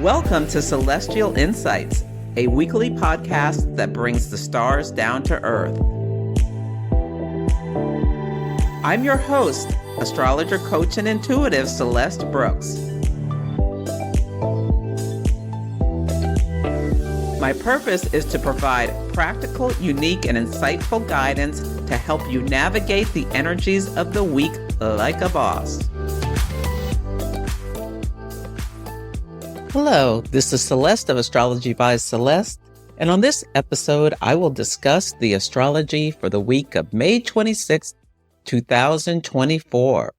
Welcome to Celestial Insights, a weekly podcast that brings the stars down to earth. I'm your host, astrologer, coach, and intuitive Celeste Brooks. My purpose is to provide practical, unique, and insightful guidance to help you navigate the energies of the week like a boss. Hello, this is Celeste of Astrology by Celeste, and on this episode, I will discuss the astrology for the week of May 26, 2024.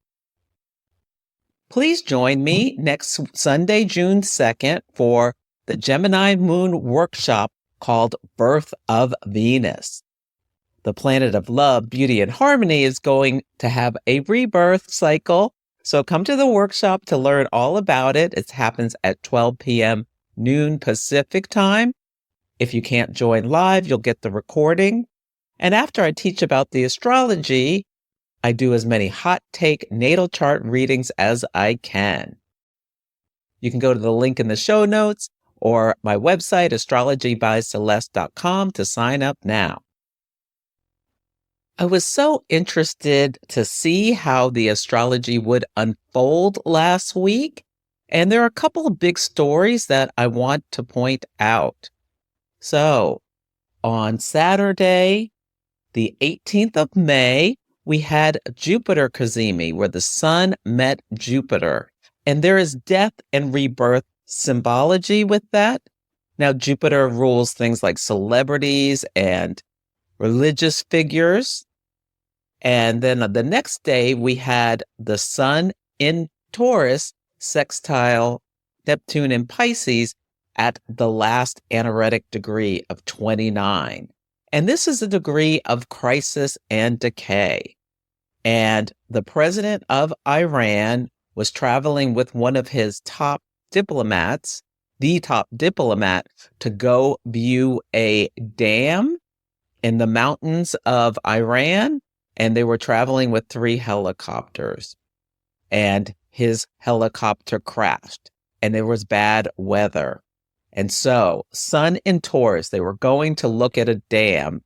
Please join me next Sunday, June 2nd, for the Gemini Moon Workshop called Birth of Venus. The planet of love, beauty, and harmony is going to have a rebirth cycle. So come to the workshop to learn all about it. It happens at 12 p.m. noon Pacific time. If you can't join live, you'll get the recording. And after I teach about the astrology, I do as many hot take natal chart readings as I can. You can go to the link in the show notes or my website, astrologybyceleste.com, to sign up now. I was so interested to see how the astrology would unfold last week, and there are a couple of big stories that I want to point out. So, on Saturday, the 18th of May, we had Jupiter cazimi, where the Sun met Jupiter, and there is death and rebirth symbology with that. Now, Jupiter rules things like celebrities and religious figures. And then the next day, we had the Sun in Taurus sextile Neptune in Pisces at the last anaretic degree of 29. And this is a degree of crisis and decay. And the president of Iran was traveling with one of his top diplomats, the top diplomat, to go view a dam in the mountains of Iran. And they were traveling with 3 helicopters. And his helicopter crashed. And there was bad weather. And so, Sun in Taurus, they were going to look at a dam,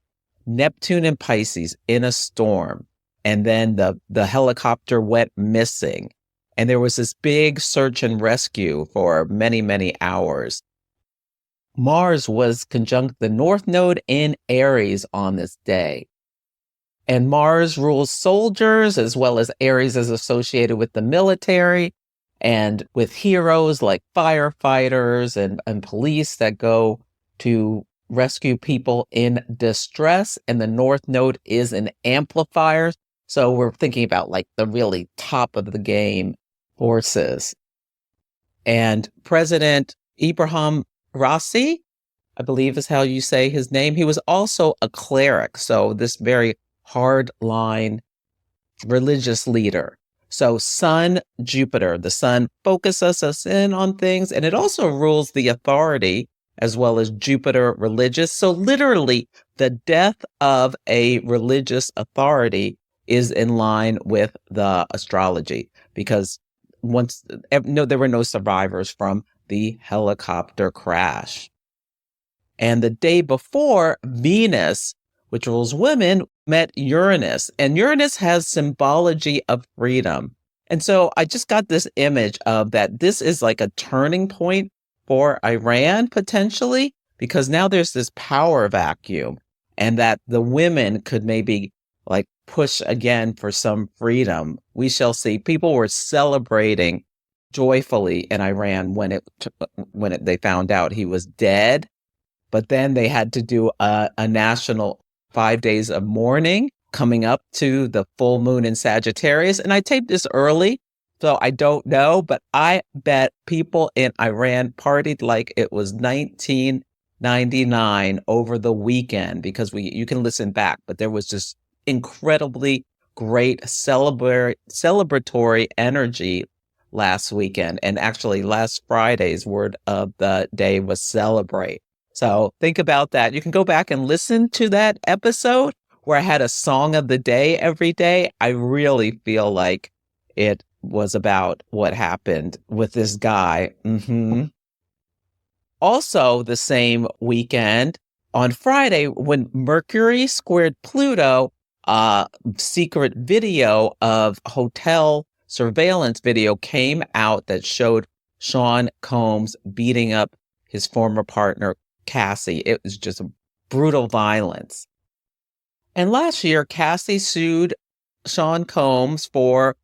Neptune in Pisces in a storm. And then the helicopter went missing. And there was this big search and rescue for many, many hours. Mars was conjunct the North Node in Aries on this day. And Mars rules soldiers, as well as Aries is associated with the military and with heroes like firefighters and police that go to rescue people in distress. And the North Node is an amplifier. So we're thinking about like the really top of the game forces. And President Ibrahim Raisi, I believe is how you say his name, he was also a cleric. So this very hardline religious leader. So Sun, Jupiter, the Sun focuses us in on things, and it also rules the authority as well as Jupiter religious. So literally the death of a religious authority is in line with the astrology, because there were no survivors from the helicopter crash. And the day before, Venus, which rules women, met Uranus. And Uranus has symbology of freedom. And so I just got this image of that this is like a turning point for Iran, potentially, because now there's this power vacuum, and that the women could maybe like push again for some freedom. We shall see. People were celebrating joyfully in Iran when they found out he was dead. But then they had to do a national 5 days of mourning coming up to the full moon in Sagittarius. And I taped this early, so I don't know, but I bet people in Iran partied like it was 1999 over the weekend, because you can listen back, but there was just incredibly great celebratory energy last weekend. And actually last Friday's word of the day was celebrate. So think about that. You can go back and listen to that episode where I had a song of the day every day. I really feel like it was about what happened with this guy. Also, the same weekend, on Friday, when Mercury squared Pluto, a secret video of hotel surveillance video came out that showed Sean Combs beating up his former partner, Cassie. It was just brutal violence. And last year, Cassie sued Sean Combs for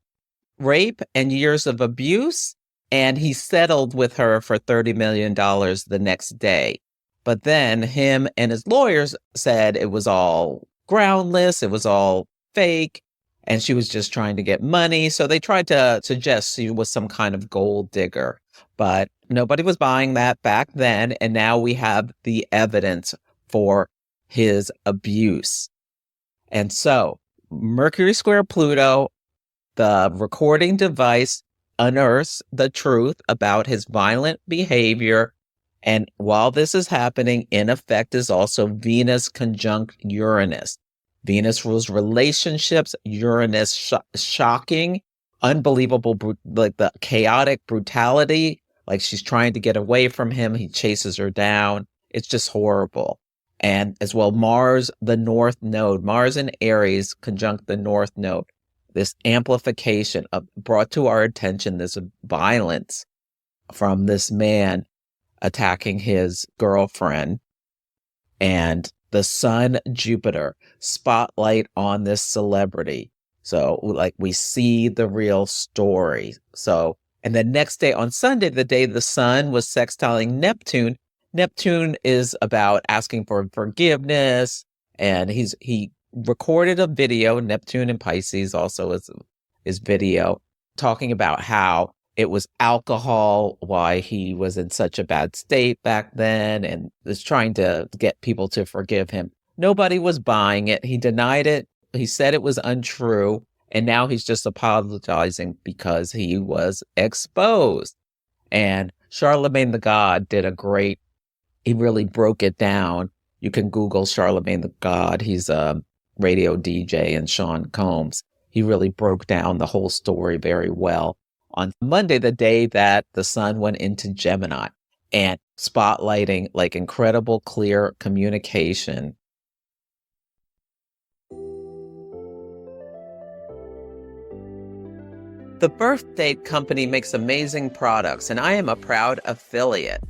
rape and years of abuse, and he settled with her for $30 million the next day. But then him and his lawyers said it was all groundless, it was all fake, and she was just trying to get money. So they tried to suggest she was some kind of gold digger, but nobody was buying that back then. And now we have the evidence for his abuse. And so Mercury square Pluto, the recording device unearths the truth about his violent behavior. And while this is happening, in effect is also Venus conjunct Uranus. Venus rules relationships, Uranus shocking, unbelievable, like the chaotic brutality, like she's trying to get away from him. He chases her down. It's just horrible. And as well, Mars, the North Node, Mars in Aries conjunct the North Node. This amplification of brought to our attention this violence from this man attacking his girlfriend, and the Sun, Jupiter, spotlight on this celebrity. So like we see the real story. So, and the next day on Sunday, the day the Sun was sextiling Neptune, Neptune is about asking for forgiveness, and he recorded a video, Neptune and Pisces also is video, talking about how it was alcohol, why he was in such a bad state back then, and was trying to get people to forgive him. Nobody was buying it. He denied it. He said it was untrue. And now he's just apologizing because he was exposed. And Charlemagne the God did he really broke it down. You can Google Charlemagne the God. He's a radio DJ, and Sean Combs. He really broke down the whole story very well on Monday, the day that the Sun went into Gemini, and spotlighting like incredible clear communication. The Birthdate Company makes amazing products, and I am a proud affiliate.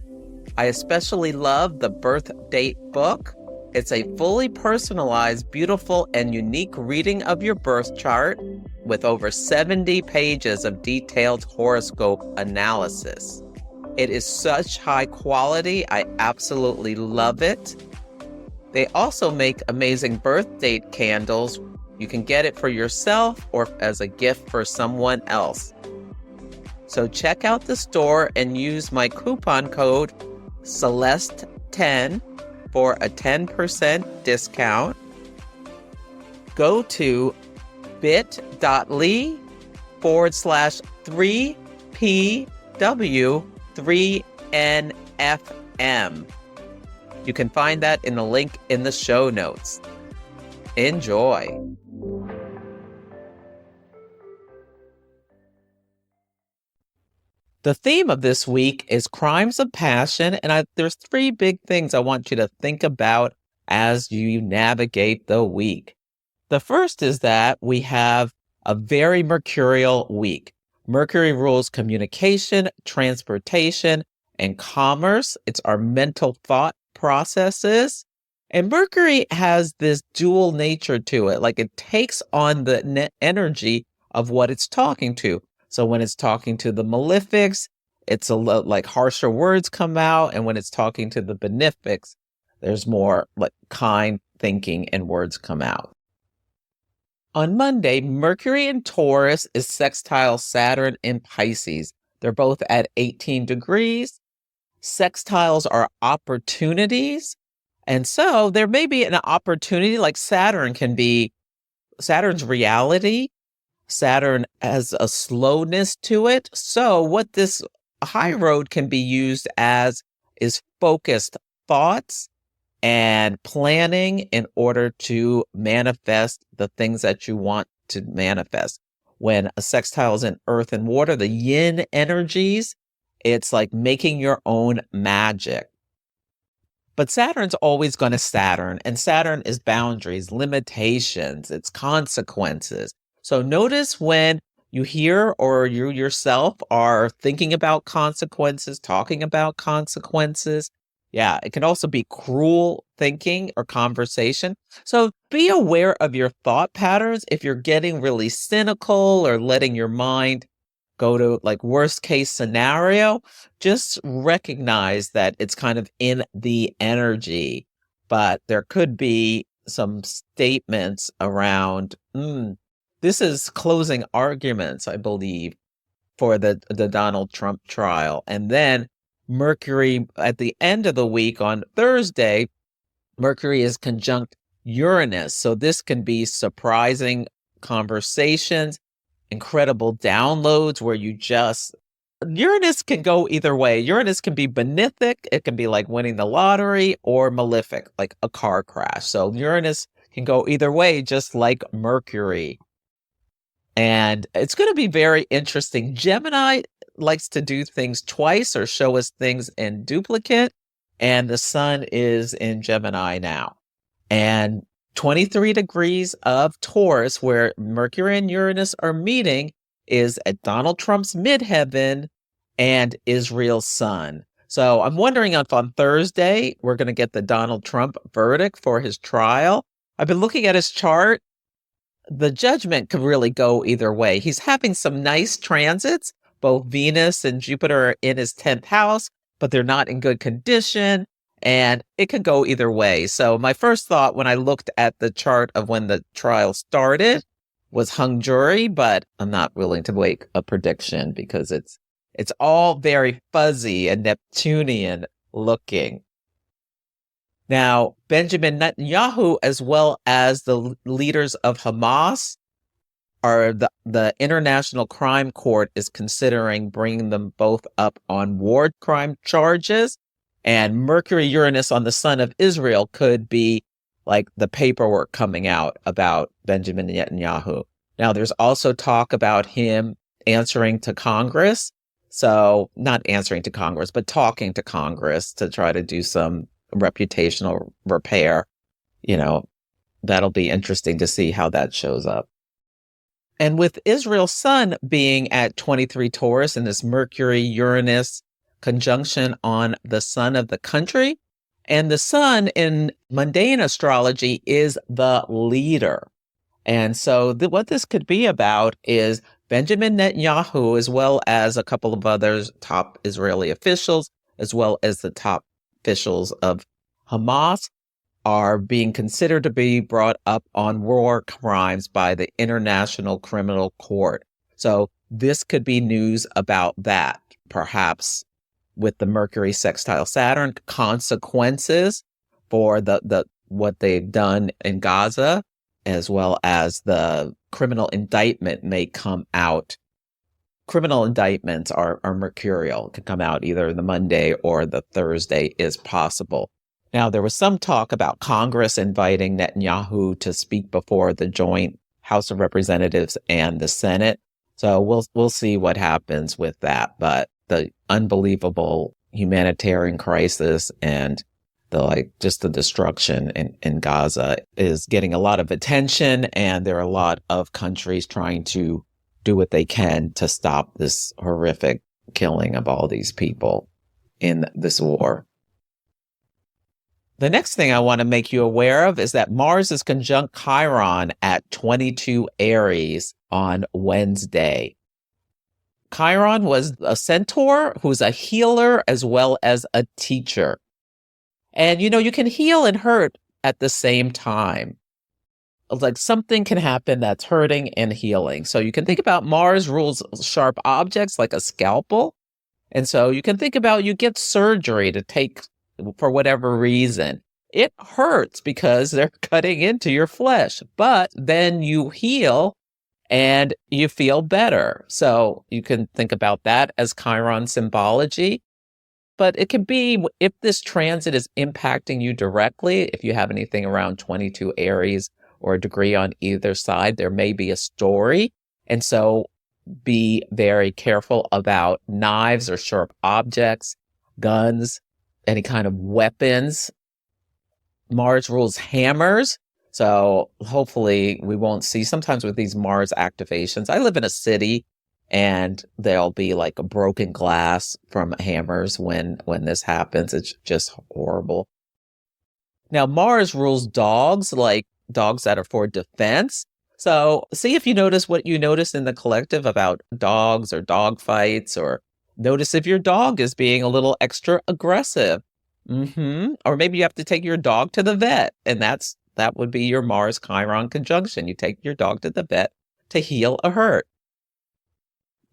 I especially love the Birth Date book. It's a fully personalized, beautiful, and unique reading of your birth chart with over 70 pages of detailed horoscope analysis. It is such high quality. I absolutely love it. They also make amazing birth date candles. You can get it for yourself or as a gift for someone else. So check out the store and use my coupon code Celeste10 for a 10% discount. Go to bit.ly/3PW3NFM. You can find that in the link in the show notes. Enjoy. The theme of this week is crimes of passion, and there's 3 big things I want you to think about as you navigate the week. The first is that we have a very mercurial week. Mercury rules communication, transportation, and commerce. It's our mental thought processes. And Mercury has this dual nature to it. Like it takes on the energy of what it's talking to. So when it's talking to the malefics, it's like harsher words come out. And when it's talking to the benefics, there's more like kind thinking and words come out. On Monday, Mercury in Taurus is sextile Saturn in Pisces. They're both at 18 degrees. Sextiles are opportunities. And so there may be an opportunity, like Saturn's reality. Saturn has a slowness to it. So what this high road can be used as is focused thoughts and planning in order to manifest the things that you want to manifest. When a sextile is in earth and water, the yin energies, it's like making your own magic. But Saturn's always going to Saturn, and Saturn is boundaries, limitations, it's consequences. So notice when you hear or you yourself are thinking about consequences, talking about consequences. Yeah, it can also be cruel thinking or conversation. So be aware of your thought patterns if you're getting really cynical or letting your mind go to like worst case scenario. Just recognize that it's kind of in the energy, but there could be some statements around, this is closing arguments, I believe, for the Donald Trump trial. And then Mercury at the end of the week on Thursday, Mercury is conjunct Uranus. So this can be surprising conversations, incredible downloads where you just Uranus can go either way. Uranus can be benefic, it can be like winning the lottery, or malefic, like a car crash. So Uranus can go either way, just like Mercury. And it's going to be very interesting. Gemini likes to do things twice or show us things in duplicate, and the sun is in Gemini now. And 23 degrees of Taurus, where Mercury and Uranus are meeting, is at Donald Trump's midheaven and Israel's sun. So I'm wondering if on Thursday we're going to get the Donald Trump verdict for his trial. I've been looking at his chart. The judgment could really go either way. He's having some nice transits. Both Venus and Jupiter are in his 10th house, but they're not in good condition. And it could go either way. So my first thought when I looked at the chart of when the trial started was hung jury, but I'm not willing to make a prediction because it's all very fuzzy and Neptunian looking. Now, Benjamin Netanyahu, as well as the leaders of Hamas, are the International Crime Court is considering bringing them both up on war crime charges. And Mercury Uranus on the sun of Israel could be like the paperwork coming out about Benjamin Netanyahu. Now, there's also talk about him answering to Congress. So not answering to Congress, but talking to Congress to try to do some reputational repair. That'll be interesting to see how that shows up. And with Israel's sun being at 23 Taurus and this Mercury Uranus conjunction on the sun of the country, and the sun in mundane astrology is the leader. And so what this could be about is Benjamin Netanyahu, as well as a couple of others, top Israeli officials, as well as the top officials of Hamas, are being considered to be brought up on war crimes by the International Criminal Court. So this could be news about that, perhaps with the Mercury sextile Saturn, consequences for the what they've done in Gaza, as well as the criminal indictment may come out. Criminal indictments are mercurial, can come out either the Monday or the Thursday is possible. Now, there was some talk about Congress inviting Netanyahu to speak before the joint House of Representatives and the Senate. So we'll see what happens with that. But the unbelievable humanitarian crisis and the destruction in Gaza is getting a lot of attention, and there are a lot of countries trying to do what they can to stop this horrific killing of all these people in this war. The next thing I want to make you aware of is that Mars is conjunct Chiron at 22 Aries on Wednesday. Chiron was a centaur who's a healer as well as a teacher. And, you can heal and hurt at the same time. Like something can happen that's hurting and healing. So you can think about Mars rules sharp objects like a scalpel. And so you can think about you get surgery to take for whatever reason. It hurts because they're cutting into your flesh, but then you heal and you feel better. So you can think about that as Chiron symbology. But it can be, if this transit is impacting you directly, if you have anything around 22 Aries or a degree on either side, there may be a story. And so be very careful about knives or sharp objects, guns, any kind of weapons Mars rules hammers. So hopefully we won't see sometimes with these Mars activations. I live in a city and there'll be like a broken glass from hammers when this happens. It's just horrible. Now Mars rules dogs, like dogs that are for defense. So see if you notice what you notice in the collective about dogs or dog fights, or notice if your dog is being a little extra aggressive. Or maybe you have to take your dog to the vet, and that would be your Mars Chiron conjunction. You take your dog to the vet to heal a hurt.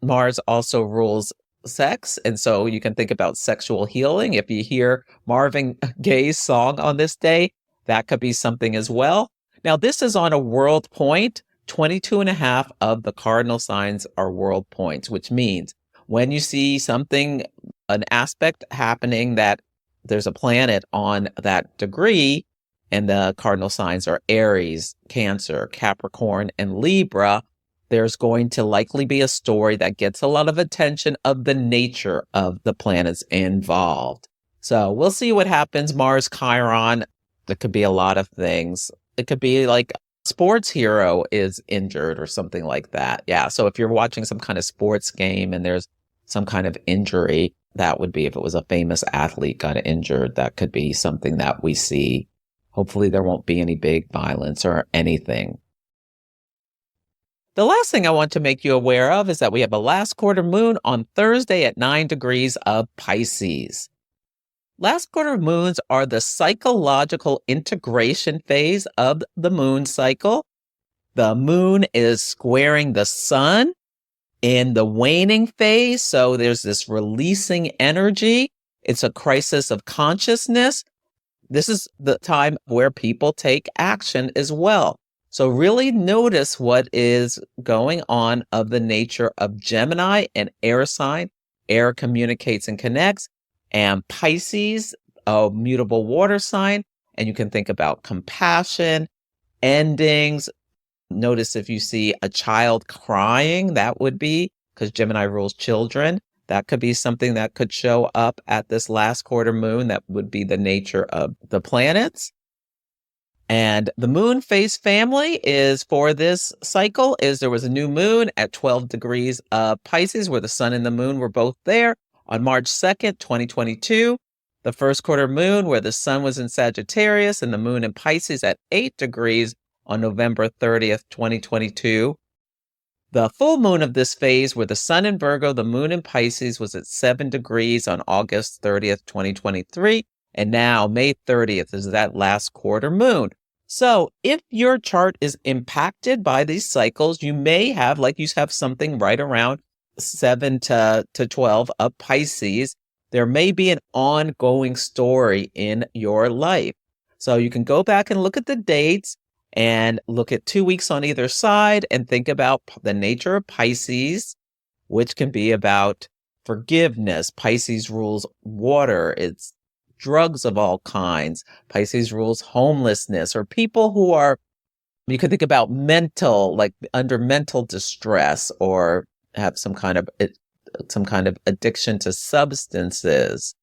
Mars also rules sex, and so you can think about sexual healing. If you hear Marvin Gaye's song on this day, that could be something as well. Now, this is on a world point. 22 and a half of the cardinal signs are world points, which means when you see something, an aspect happening that there's a planet on that degree, and the cardinal signs are Aries, Cancer, Capricorn, and Libra, there's going to likely be a story that gets a lot of attention of the nature of the planets involved. So we'll see what happens. Mars Chiron, it could be a lot of things. It could be like a sports hero is injured or something like that. Yeah. So if you're watching some kind of sports game and there's some kind of injury, that would be if it was a famous athlete got injured. That could be something that we see. Hopefully there won't be any big violence or anything. The last thing I want to make you aware of is that we have a last quarter moon on Thursday at 9 degrees of Pisces. Last quarter moons are the psychological integration phase of the moon cycle. The moon is squaring the sun in the waning phase, so there's this releasing energy. It's a crisis of consciousness. This is the time where people take action as well. So really notice what is going on of the nature of Gemini, an air sign. Air communicates and connects. And Pisces, a mutable water sign. And you can think about compassion, endings. Notice if you see a child crying, that would be because Gemini rules children. That could be something that could show up at this last quarter moon. That would be the nature of the planets. And the moon phase family is for this cycle is there was a new moon at 12 degrees of Pisces where the sun and the moon were both there on March 2nd, 2022. The first quarter moon where the sun was in Sagittarius and the moon in Pisces at 8 degrees on November 30th, 2022. The full moon of this phase where the sun in Virgo, the moon in Pisces was at 7 degrees on August 30th, 2023. And now May 30th is that last quarter moon. So if your chart is impacted by these cycles, you may have, like you have something right around 7 to 12 of Pisces. There may be an ongoing story in your life. So you can go back and look at the dates and look at 2 weeks on either side and think about the nature of Pisces, which can be about forgiveness. Pisces rules water. It's drugs of all kinds. Pisces rules homelessness or people who are, you could think about mental, like under mental distress or have some kind of addiction to substances.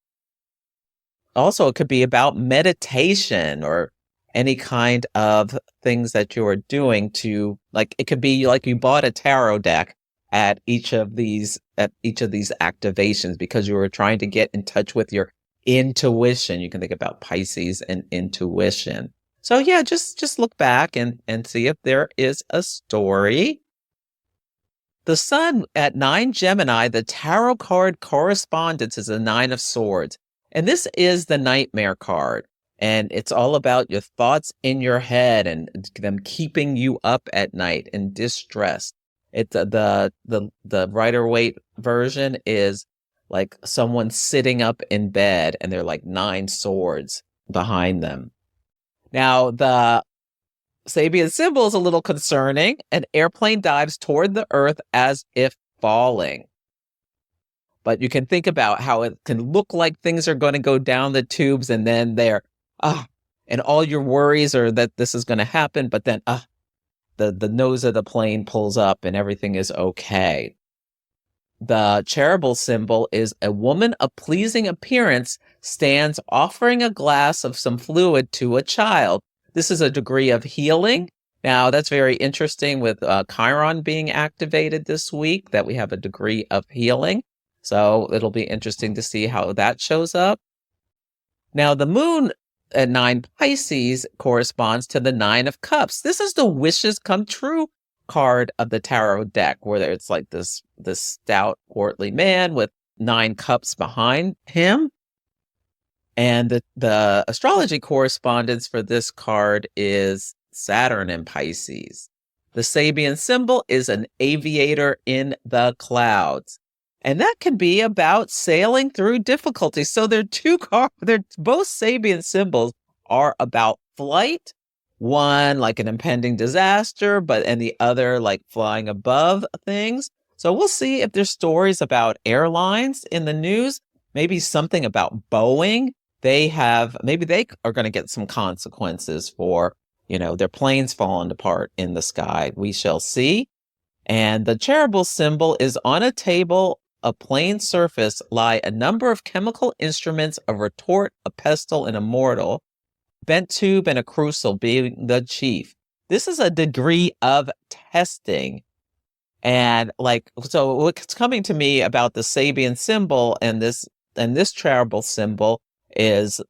Also, it could be about meditation or any kind of things that you are doing to, like, it could be like you bought a tarot deck at each of these activations because you were trying to get in touch with your intuition. You can think about Pisces and intuition. So yeah, just look back and see if there is a story. The sun at 9 Gemini, the tarot card correspondence is a 9 of Swords. And this is the nightmare card. And it's all about your thoughts in your head and them keeping you up at night in distress. It's the Rider-Waite version is like someone sitting up in bed and they're like 9 swords behind them. Now, the Sabian symbol is a little concerning. An airplane dives toward the earth as if falling. But you can think about how it can look like things are going to go down the tubes and then and all your worries are that this is going to happen, but then the nose of the plane pulls up and everything is okay. The cherubim symbol is a woman of pleasing appearance stands offering a glass of some fluid to a child. This is a degree of healing. Now, that's very interesting with Chiron being activated this week, that we have a degree of healing. So it'll be interesting to see how that shows up. Now, the moon at 9 Pisces corresponds to the 9 of Cups. This is the wishes come true card of the tarot deck, where it's like this stout, portly man with 9 cups behind him. And the astrology correspondence for this card is Saturn in Pisces. The Sabian symbol is an aviator in the clouds. And that can be about sailing through difficulties. So they're both Sabian symbols are about flight. One like an impending disaster, and the other like flying above things. So we'll see if there's stories about airlines in the news, maybe something about Boeing. Maybe they are going to get some consequences for, their planes falling apart in the sky. We shall see. And the cherubim symbol is on a table, a plain surface, lie a number of chemical instruments, a retort, a pestle, and a mortar, bent tube, and a crucible being the chief. This is a degree of testing. And so what's coming to me about the Sabian symbol and this cherubim symbol is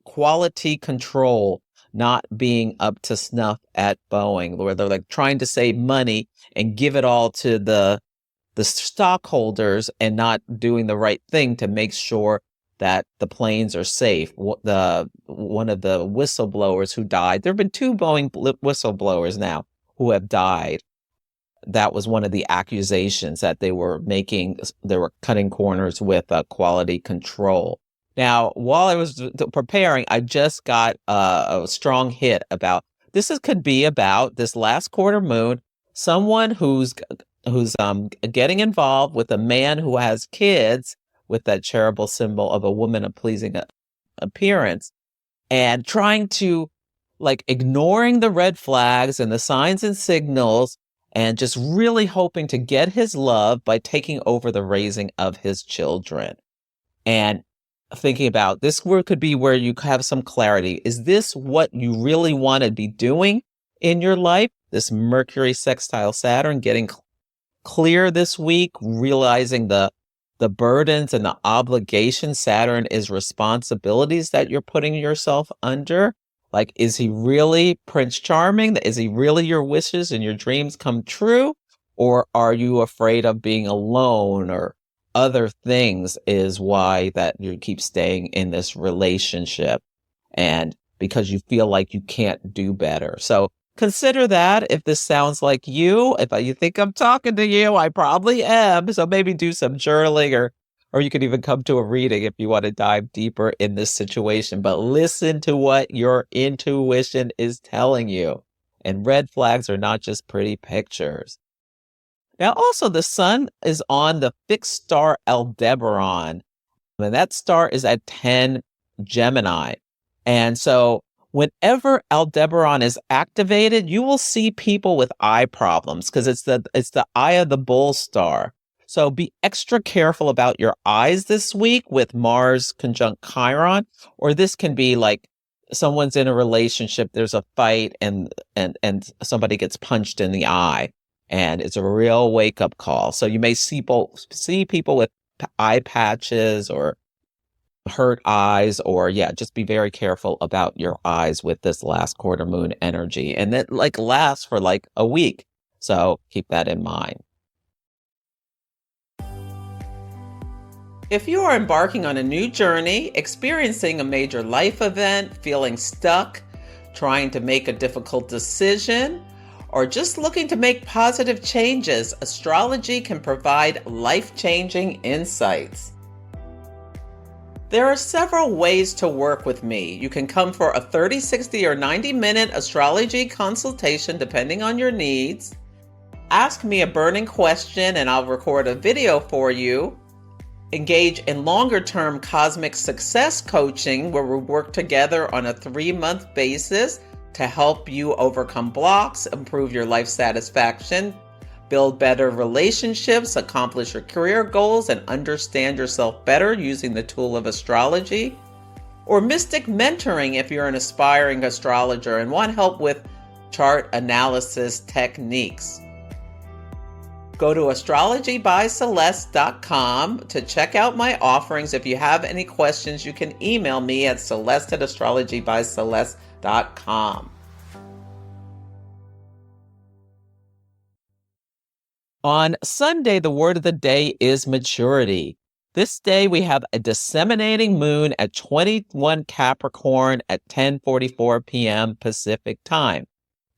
quality control, not being up to snuff at Boeing, where they're like trying to save money and give it all to the stockholders and not doing the right thing to make sure that the planes are safe. One of the whistleblowers who died, there have been 2 Boeing whistleblowers now who have died. That was one of the accusations, that they were cutting corners with quality control. Now, while I was preparing, I just got a strong hit about could be about this last quarter moon, someone who's getting involved with a man who has kids with that cherubim symbol of a woman of pleasing appearance, and trying to ignoring the red flags and the signs and signals, and just really hoping to get his love by taking over the raising of his children. And thinking about this could be where you have some clarity. Is this what you really want to be doing in your life? This Mercury sextile Saturn, getting clear this week, realizing the burdens and the obligations. Saturn is responsibilities that you're putting yourself under. Is he really Prince Charming? Is he really your wishes and your dreams come true? Or are you afraid of being alone, or other things is why that you keep staying in this relationship, and because you feel like you can't do better? So consider that. If this sounds like you, if you think I'm talking to you, I probably am. So maybe do some journaling, or you could even come to a reading if you want to dive deeper in this situation. But listen to what your intuition is telling you. And red flags are not just pretty pictures. Now, also, the sun is on the fixed star Aldebaran, and that star is at 10 Gemini. And so whenever Aldebaran is activated, you will see people with eye problems, because it's the eye of the bull star. So be extra careful about your eyes this week with Mars conjunct Chiron, or this can be like someone's in a relationship, there's a fight, and somebody gets punched in the eye. And it's a real wake-up call. So you may see people with eye patches or hurt eyes, or just be very careful about your eyes with this last quarter moon energy. And it lasts for a week. So keep that in mind. If you are embarking on a new journey, experiencing a major life event, feeling stuck, trying to make a difficult decision, or just looking to make positive changes, astrology can provide life-changing insights. There are several ways to work with me. You can come for a 30, 60, or 90-minute astrology consultation depending on your needs. Ask me a burning question and I'll record a video for you. Engage in longer-term cosmic success coaching, where we work together on a 3-month basis to help you overcome blocks, improve your life satisfaction, build better relationships, accomplish your career goals, and understand yourself better using the tool of astrology. or mystic mentoring if you're an aspiring astrologer and want help with chart analysis techniques. Go to astrologybyceleste.com to check out my offerings. If you have any questions, you can email me at celeste@astrologybyceleste.com. On Sunday, the word of the day is maturity. This day, we have a disseminating moon at 21 Capricorn at 10:44 p.m. Pacific time.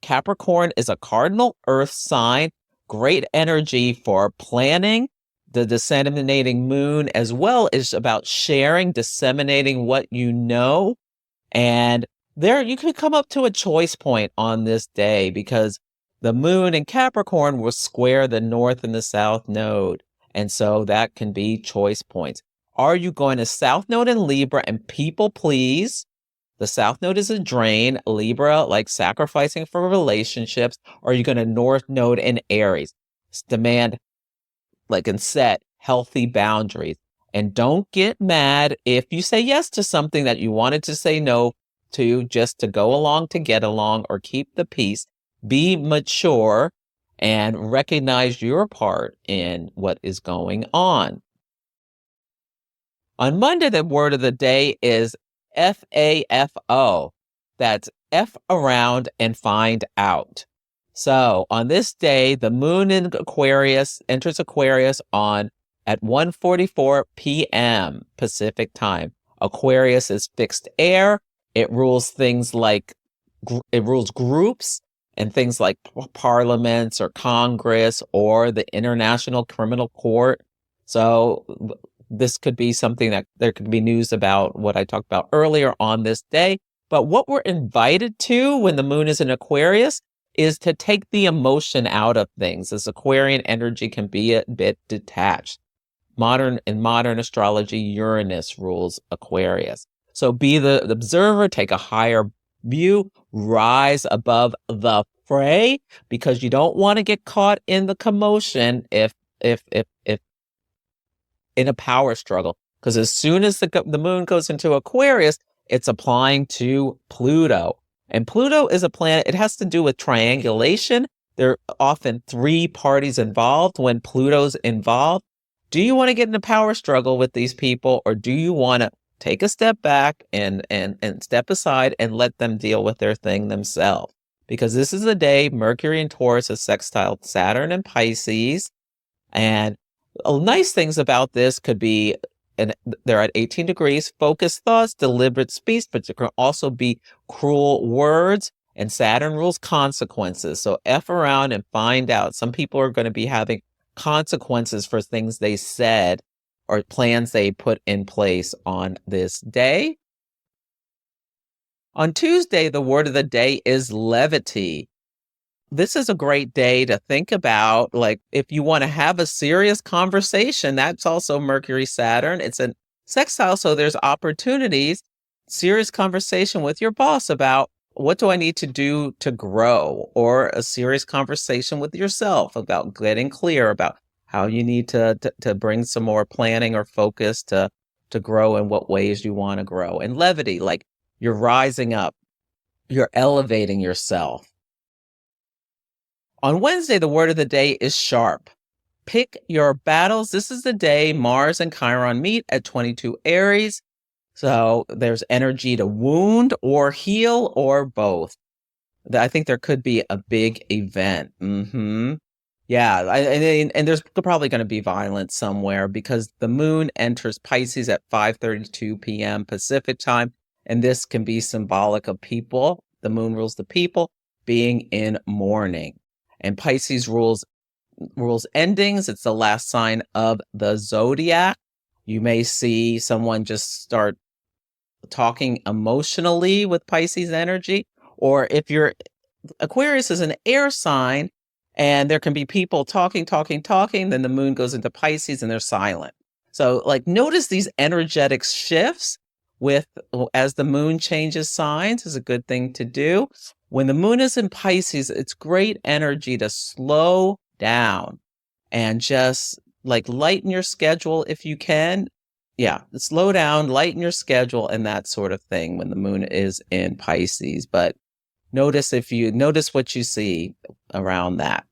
Capricorn is a cardinal earth sign, great energy for planning. The disseminating moon as well is about sharing, disseminating what you know. And there you can come up to a choice point on this day because the moon in Capricorn will square the north and the south node. And so that can be choice points. Are you going to south node in Libra and people please? The south node is a drain, Libra, like sacrificing for relationships. Or are you going to north node in Aries? Demand, like, and set healthy boundaries. And don't get mad if you say yes to something that you wanted to say no to just to go along to get along or keep the peace. Be mature and recognize your part in what is going on. On Monday, the word of the day is FAFO. That's F around and find out. So on this day, the moon in Aquarius enters Aquarius at 1:44 p.m. Pacific time. Aquarius is fixed air. It rules things like, it rules groups and things like parliaments or Congress or the International Criminal Court. So this could be something that there could be news about what I talked about earlier on this day. But what we're invited to when the moon is in Aquarius is to take the emotion out of things. This Aquarian energy can be a bit detached. In modern astrology, Uranus rules Aquarius. So be the observer, take a higher view, rise above the fray, because you don't want to get caught in the commotion if in a power struggle. Because as soon as the moon goes into Aquarius, it's applying to Pluto. And Pluto is a planet, it has to do with triangulation. There are often three parties involved when Pluto's involved. Do you want to get in a power struggle with these people, or do you want to take a step back and step aside and let them deal with their thing themselves? Because this is the day Mercury in Taurus is sextile Saturn and Pisces. And nice things about this could be, and they're at 18 degrees, focused thoughts, deliberate speech, but there can also be cruel words, and Saturn rules consequences. So F around and find out. Some people are going to be having consequences for things they said or plans they put in place on this day. On Tuesday, the word of the day is levity. This is a great day to think about, like, if you want to have a serious conversation, that's also Mercury, Saturn. It's a sextile, so there's opportunities, serious conversation with your boss about what do I need to do to grow, or a serious conversation with yourself about getting clear about how you need to bring some more planning or focus to grow and what ways you want to grow. And levity, like you're rising up, you're elevating yourself. On Wednesday, the word of the day is sharp. Pick your battles. This is the day Mars and Chiron meet at 22 Aries. So there's energy to wound or heal or both. I think there could be a big event. Yeah, and there's probably going to be violence somewhere because the moon enters Pisces at 5:32 p.m. Pacific time. And this can be symbolic of people. The moon rules the people being in mourning. And Pisces rules endings. It's the last sign of the zodiac. You may see someone just start talking emotionally with Pisces energy. Or if Aquarius is an air sign and there can be people talking, then the moon goes into Pisces and they're silent. So like notice these energetic shifts as the moon changes signs is a good thing to do. When the moon is in Pisces, it's great energy to slow down and just like lighten your schedule if you can. slow down, lighten your schedule and that sort of thing when the moon is in Pisces. But notice what you see around that.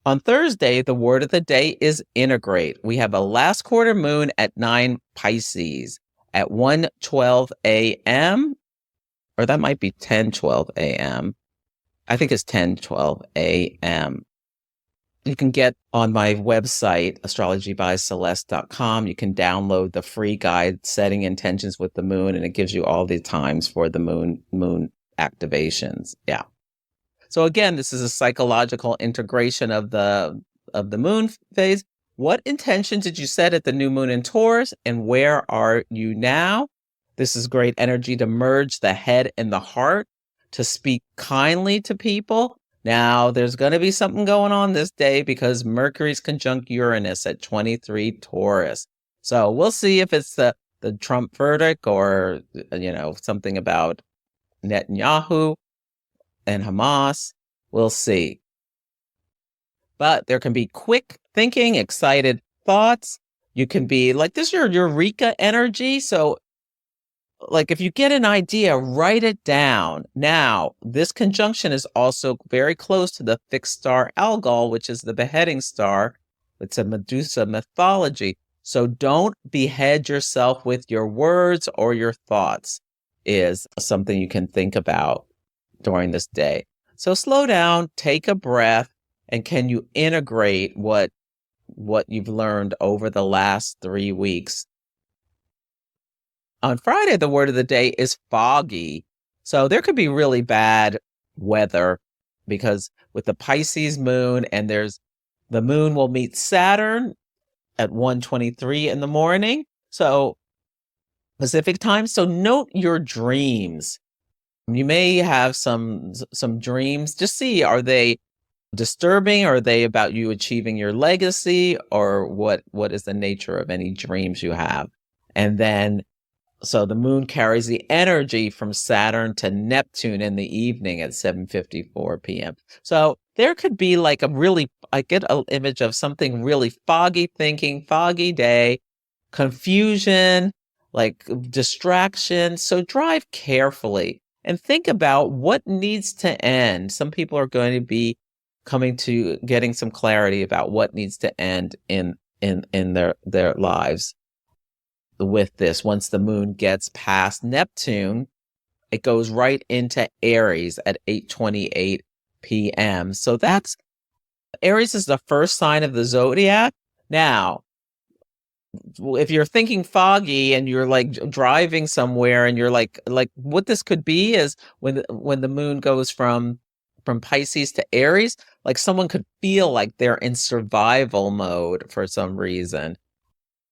On Thursday, the word of the day is integrate. We have a last quarter moon at 9 Pisces at 1:12 a.m. Or that might be 10:12 a.m. I think it's 10:12 a.m. You can get on my website, astrologybyceleste.com. You can download the free guide, Setting Intentions with the Moon, and it gives you all the times for the moon activations. Yeah. So again, this is a psychological integration of the moon phase. What intention did you set at the new moon in Taurus, and where are you now? This is great energy to merge the head and the heart, to speak kindly to people. Now, there's going to be something going on this day because Mercury's conjunct Uranus at 23 Taurus. So we'll see if it's the Trump verdict or, something about Netanyahu and Hamas. We'll see. But there can be quick thinking, excited thoughts. You can be like, this is your Eureka energy. So like if you get an idea, write it down. Now, this conjunction is also very close to the fixed star Algol, which is the beheading star. It's a Medusa mythology. So don't behead yourself with your words or your thoughts is something you can think about during this day. So slow down, take a breath, and can you integrate what you've learned over the last 3 weeks? On Friday, the word of the day is foggy. So there could be really bad weather because with the Pisces moon and the moon will meet Saturn at 1:23 in the morning. So Pacific time. So note your dreams. You may have some dreams. Just see, are they disturbing? Are they about you achieving your legacy? Or what is the nature of any dreams you have? And then so the moon carries the energy from Saturn to Neptune in the evening at 7:54 p.m. So there could be like I get an image of something really foggy thinking, foggy day, confusion, like distraction. So drive carefully and think about what needs to end. Some people are going to be coming to getting some clarity about what needs to end in their lives. With this, once the moon gets past Neptune, it goes right into Aries at 8:28 p.m. So Aries is the first sign of the zodiac. Now, if you're thinking foggy and you're like driving somewhere and you're like what this could be is when the moon goes from Pisces to Aries, like someone could feel like they're in survival mode for some reason,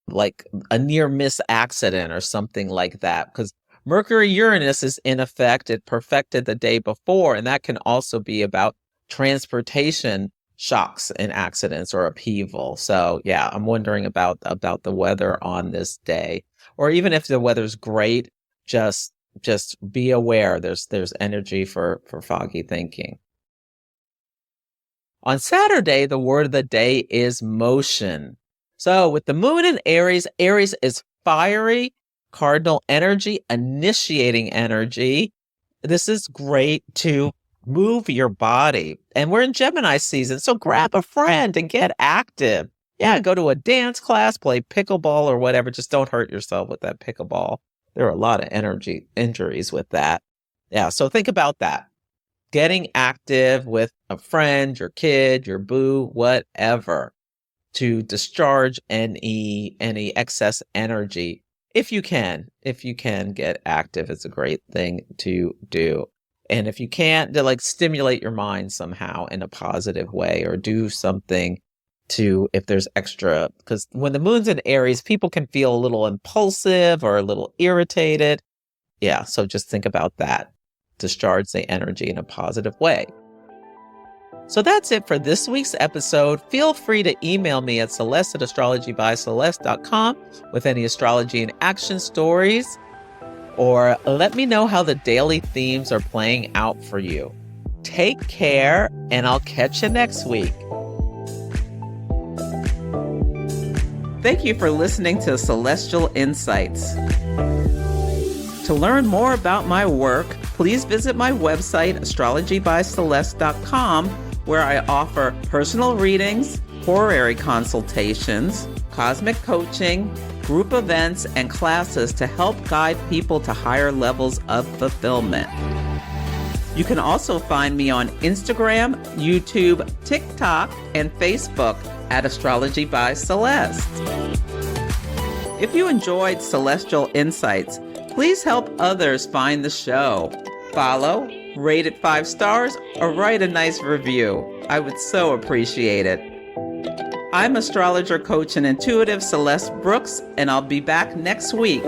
like a near miss accident or something like that, because Mercury Uranus is in effect. It perfected the day before, and that can also be about transportation shocks and accidents or upheaval. So yeah, I'm wondering about the weather on this day, or even if the weather's great, just be aware there's energy for foggy thinking. On Saturday, the word of the day is motion. So with the moon in Aries is fiery, cardinal energy, initiating energy. This is great to move your body. And we're in Gemini season, so grab a friend and get active. Yeah, go to a dance class, play pickleball or whatever. Just don't hurt yourself with that pickleball. There are a lot of injuries with that. Yeah, so think about that. Getting active with a friend, your kid, your boo, whatever, to discharge any excess energy. If you can get active, it's a great thing to do. And if you can't, to like stimulate your mind somehow in a positive way, or do something to, if there's extra, because when the moon's in Aries, people can feel a little impulsive or a little irritated. Yeah, so just think about that. Discharge the energy in a positive way. So that's it for this week's episode. Feel free to email me at celeste@astrologybyceleste.com with any astrology and action stories, or let me know how the daily themes are playing out for you. Take care, and I'll catch you next week. Thank you for listening to Celestial Insights. To learn more about my work, please visit my website, astrologybyceleste.com, where I offer personal readings, horary consultations, cosmic coaching, group events, and classes to help guide people to higher levels of fulfillment. You can also find me on Instagram, YouTube, TikTok, and Facebook at Astrology by Celeste. If you enjoyed Celestial Insights, please help others find the show. Follow, rate it 5 stars, or write a nice review. I would so appreciate it. I'm astrologer, coach, and intuitive Celeste Brooks, and I'll be back next week.